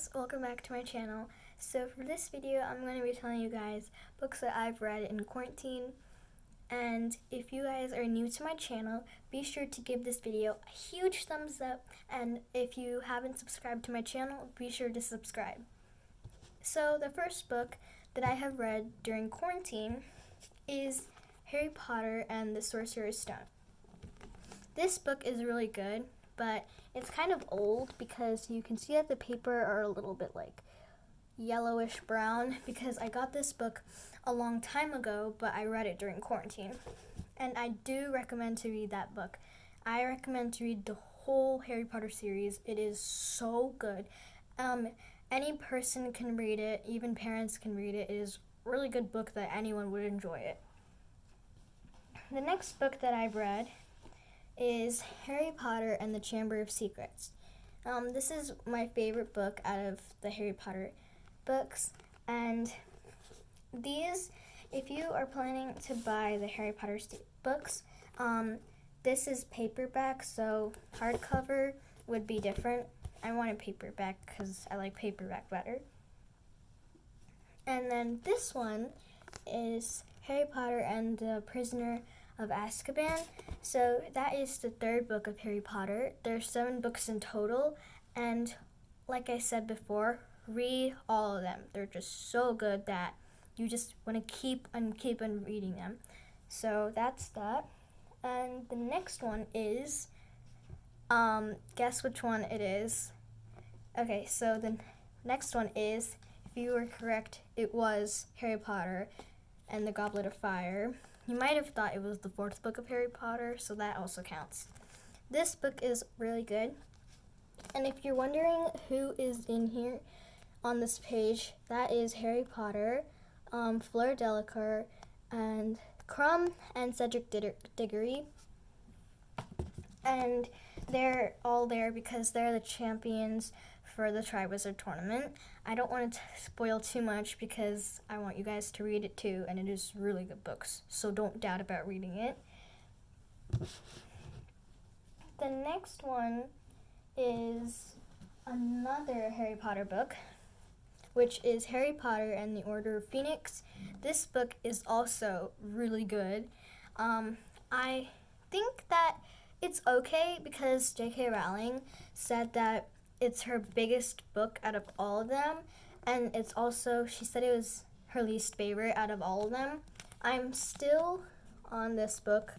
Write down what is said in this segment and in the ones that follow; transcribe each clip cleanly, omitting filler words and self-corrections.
guys, welcome back to my channel. So for this video, I'm going to be telling you guys books that I've read in quarantine. And if you guys are new to my channel, be sure to give this video a huge thumbs up. And if you haven't subscribed to my channel, be sure to subscribe. So the first book that I have read during quarantine is Harry Potter and the Sorcerer's Stone. This book is really good, but it's kind of old because you can see that the paper are a little bit like yellowish brown because I got this book a long time ago, but I read it during quarantine. And I do recommend to read that book. I recommend to read the whole Harry Potter series. It is so good. Any person can read it, even parents can read it. It is a really good book that anyone would enjoy it. The next book that I've read is Harry Potter and the Chamber of Secrets. This is my favorite book out of the Harry Potter books, and these, if you are planning to buy the Harry Potter books, this is paperback, so hardcover would be different. I wanted paperback because I like paperback better. And then this one is Harry Potter and the Prisoner of Azkaban. So that is the third book of Harry Potter. There's 7 books in total, and like I said before, read all of them. They're just so good that you just want to keep on reading them. So that's that. And the next one is, guess which one it is. Okay, so the next one is, if you were correct, it was Harry Potter and the Goblet of Fire. You might have thought it was the 4th book of Harry Potter, so that also counts. This book is really good. And if you're wondering who is in here on this page, that is Harry Potter, Fleur Delacour, and Krum and Cedric Diggory. And they're all there because they're the champions for the Triwizard Tournament. I don't want to spoil too much because I want you guys to read it too, and it is really good books, so don't doubt about reading it. The next one is another Harry Potter book, which is Harry Potter and the Order of Phoenix. This book is also really good. I think that it's okay because J.K. Rowling said that it's her biggest book out of all of them, and it's also, she said it was her least favorite out of all of them. I'm still on this book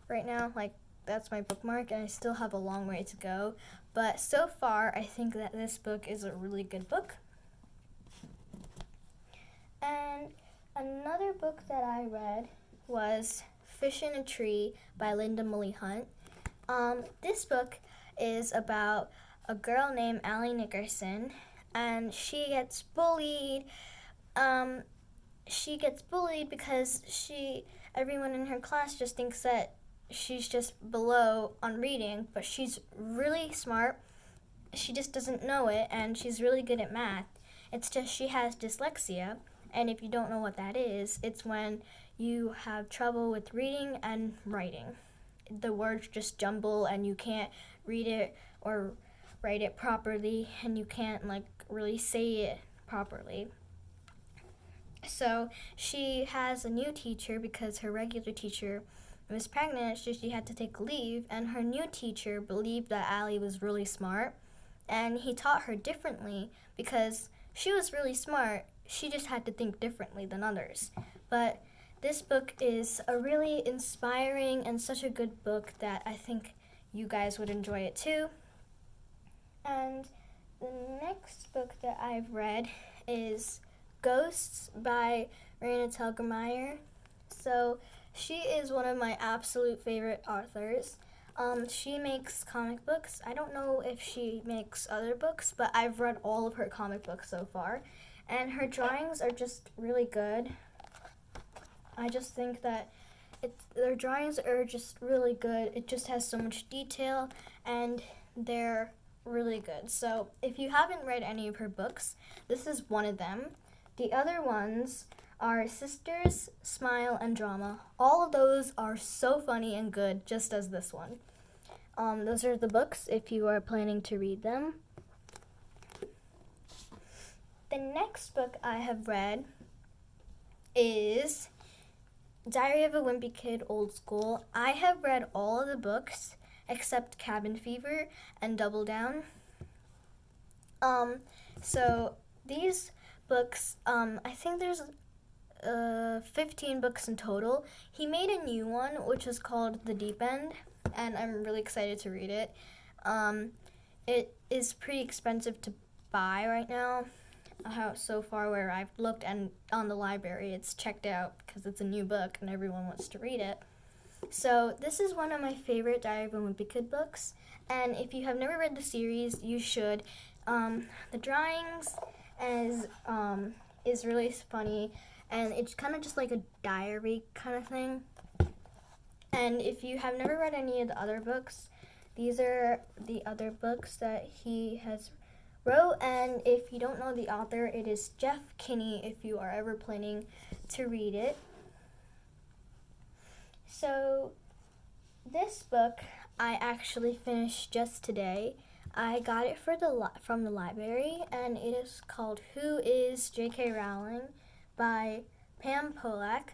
right now, like that's my bookmark, and I still have a long way to go, but so far I think that this book is a really good book. And another book that I read was Fish in a Tree by Linda Molly Hunt. This book is about a girl named Allie Nickerson, and she gets bullied. She gets bullied because everyone in her class just thinks that she's just below on reading, but she's really smart. She just doesn't know it, and she's really good at math. It's just she has dyslexia, and if you don't know what that is, it's when you have trouble with reading and writing. The words just jumble, and you can't read it or write it properly, and you can't really say it properly. So she has a new teacher because her regular teacher was pregnant, so she had to take leave, and her new teacher believed that Allie was really smart, and he taught her differently because she was really smart. She just had to think differently than others. But this book is a really inspiring and such a good book that I think you guys would enjoy it too. And the next book that I've read is Ghosts by Raina Telgemeier. So she is one of my absolute favorite authors. She makes comic books. I don't know if she makes other books, but I've read all of her comic books so far. And her drawings are just really good. I just think that their drawings are just really good. It just has so much detail, and they're really good. So if you haven't read any of her books, this is one of them. The other ones are Sisters, Smile, and Drama. All of those are so funny and good, just as this one. Those are the books if you are planning to read them. the next book I have read is Diary of a Wimpy Kid Old School. I have read all of the books except Cabin Fever and Double Down. So these books, I think there's 15 books in total. He made a new one, which is called The Deep End, and I'm really excited to read it. It is pretty expensive to buy right now. So far where I've looked and on the library, it's checked out because it's a new book and everyone wants to read it. So this is one of my favorite Diary of a Wimpy Kid books, and if you have never read the series, you should. The drawings is really funny, and it's kind of just like a diary kind of thing. And if you have never read any of the other books, these are the other books that he has wrote, and if you don't know the author, it is Jeff Kinney if you are ever planning to read it. So this book I actually finished just today. I got it from the library, and it is called Who is J.K. Rowling by Pam Polak.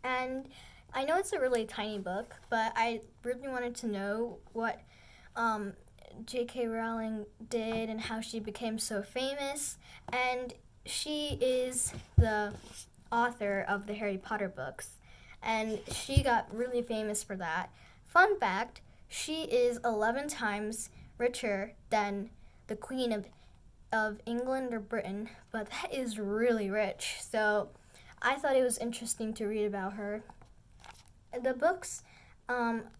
And I know it's a really tiny book, but I really wanted to know what J.K. Rowling did and how she became so famous. And she is the author of the Harry Potter books, and she got really famous for that. Fun fact, she is 11 times richer than the Queen of England or Britain, but that is really rich. So I thought it was interesting to read about her. The books,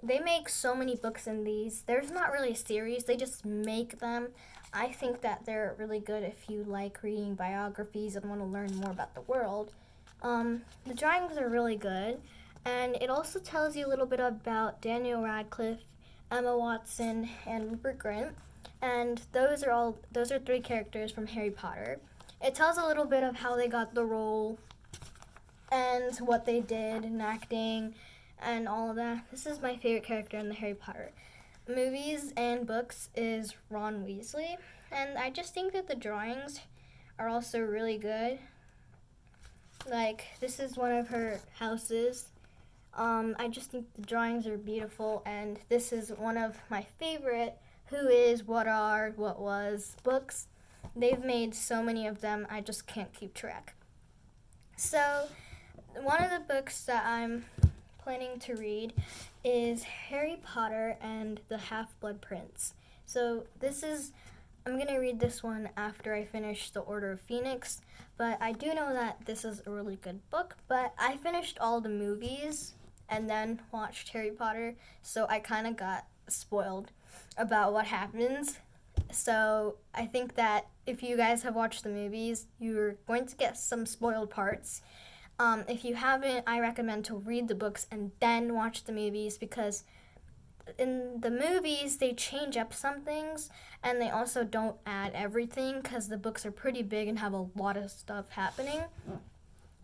they make so many books in these. There's not really a series, they just make them. I think that they're really good if you like reading biographies and want to learn more about the world. The drawings are really good, and it also tells you a little bit about Daniel Radcliffe, Emma Watson, and Rupert Grint, and those are 3 characters from Harry Potter. It tells a little bit of how they got the role and what they did in acting and all of that. This is my favorite character in the Harry Potter movies and books is Ron Weasley, and I just think that the drawings are also really good. Like, this is one of her houses. I just think the drawings are beautiful, and this is one of my favorite Who Is, What Are, What Was books. They've made so many of them, I just can't keep track. So, one of the books that I'm planning to read is Harry Potter and the Half-Blood Prince. So, I'm going to read this one after I finish The Order of Phoenix, but I do know that this is a really good book, but I finished all the movies and then watched Harry Potter, so I kind of got spoiled about what happens. So I think that if you guys have watched the movies, you're going to get some spoiled parts. If you haven't, I recommend to read the books and then watch the movies, because in the movies they change up some things, and they also don't add everything because the books are pretty big and have a lot of stuff happening.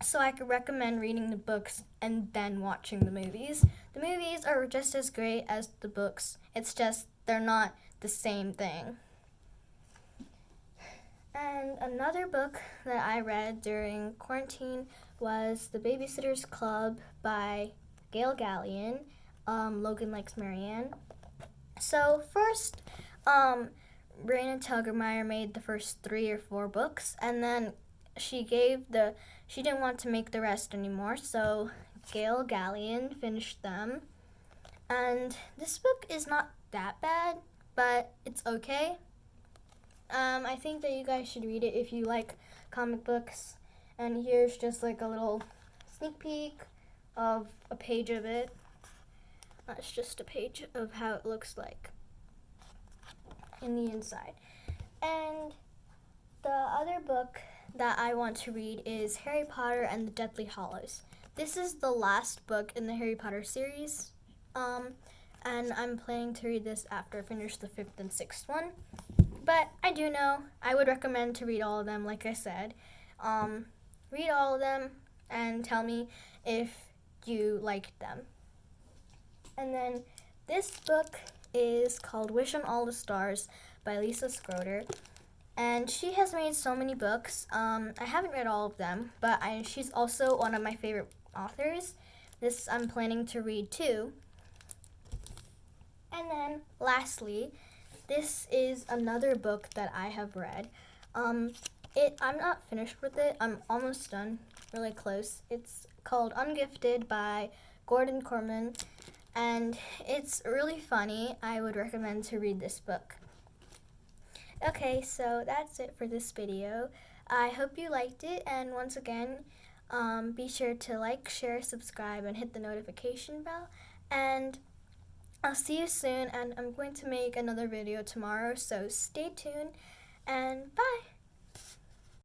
So I could recommend reading the books and then watching the movies. The movies are just as great as the books. It's just they're not the same thing. And another book that I read during quarantine was The Babysitter's Club by Gail Gallion. Logan Likes Marianne. So first, Raina Telgemeier made the first 3 or 4 books, and then she didn't want to make the rest anymore, so Gail Gallion finished them. And this book is not that bad, but it's okay. I think that you guys should read it if you like comic books. And here's just like a little sneak peek of a page of it. That's just a page of how it looks like in the inside. And the other book that I want to read is Harry Potter and the Deathly Hallows. This is the last book in the Harry Potter series, and I'm planning to read this after I finish the 5th and 6th one. But I do know I would recommend to read all of them, like I said. Read all of them and tell me if you liked them. And then this book is called Wish on All the Stars by Lisa Schroeder. And she has made so many books. I haven't read all of them, but she's also one of my favorite authors. This I'm planning to read too. And then lastly, this is another book that I have read. I'm not finished with it. I'm almost done, really close. It's called Ungifted by Gordon Korman, and it's really funny. I would recommend to read this book. Okay, so that's it for this video. I hope you liked it, and once again, be sure to like, share, subscribe, and hit the notification bell. And I'll see you soon, and I'm going to make another video tomorrow, so stay tuned, and bye!